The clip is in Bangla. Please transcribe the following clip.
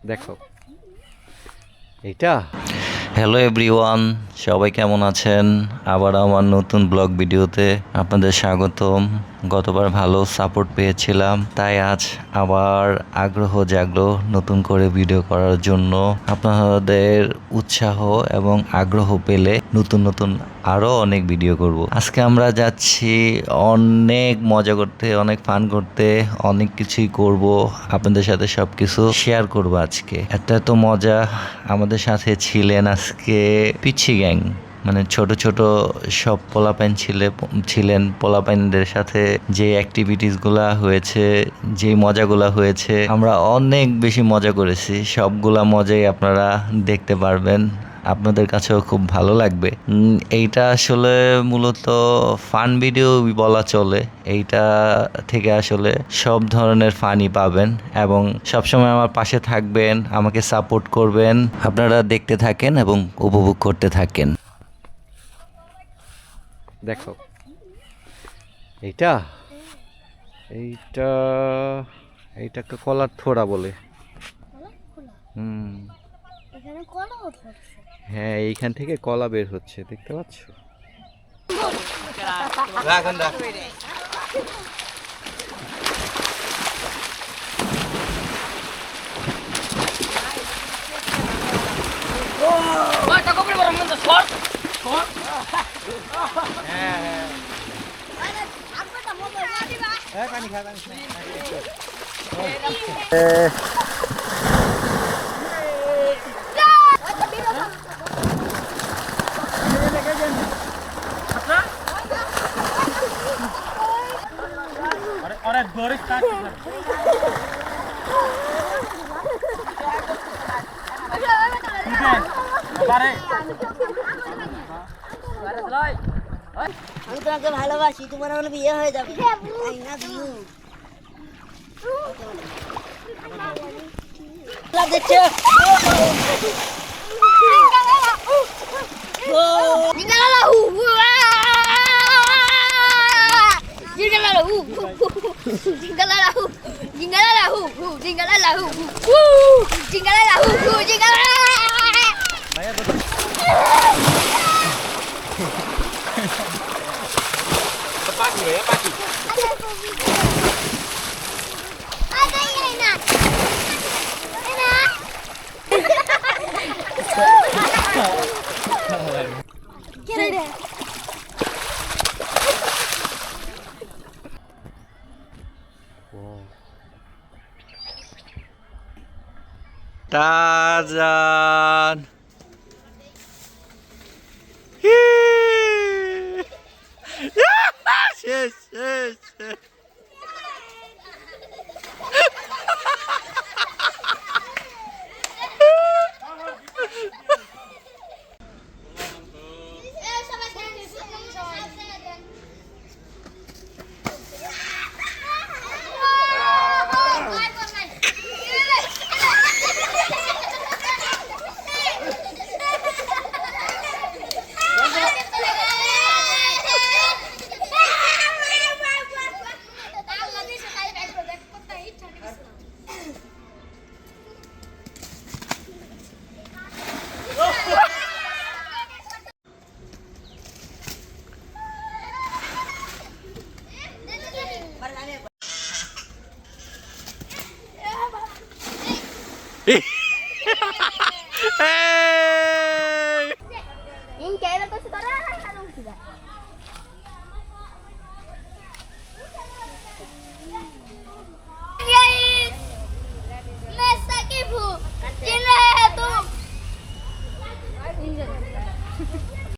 দেখো এইটা। হ্যালো এভরিওয়ান, সবাই কেমন আছেন? আবার আমার নতুন ব্লগ ভিডিওতে আপনাদের স্বাগতম। গতবার ভালো সাপোর্ট পেয়েছিলাম, তাই আজ আবার আগ্রহ জাগলো নতুন করে ভিডিও করার জন্য। আপনাদের উৎসাহ এবং আগ্রহ পেলে নতুন নতুন আরও অনেক ভিডিও করব। আজকে আমরা যাচ্ছি অনেক মজা করতে, অনেক ফান করতে, অনেক কিছুই করব। আপনাদের সাথে সবকিছু শেয়ার করব আজকে। এত মজা আমাদের সাথে ছিলেন আজকে পিচ্ছি গ্যাং, মানে ছোট ছোট সব পোলাপাইন ছিলেন। পোলাপাইনদের সাথে যে অ্যাক্টিভিটিস গুলা হয়েছে, যে মজাগুলা হয়েছে, আমরা অনেক বেশি মজা করেছি। সবগুলা মজাই আপনারা দেখতে পারবেন, আপনাদের কাছেও খুব ভালো লাগবে। এইটা আসলে মূলত ফান ভিডিও বলা চলে। এইটা থেকে আসলে সব ধরনের ফানই পাবেন এবং সবসময় আমার পাশে থাকবেন, আমাকে সাপোর্ট করবেন। আপনারা দেখতে থাকেন এবং উপভোগ করতে থাকেন। দেখো এইটা এইটা এইটাকে কলার থোড়া বলে। হ্যাঁ, এইখান থেকে কলা বের হচ্ছে, দেখতে পাচ্ছ? আমি তোমাকে ভালোবাসি, তোমার আমার বিয়ে হয়ে যাবে। I love you. দেখছো টারজান শেষ শেষ শেষ।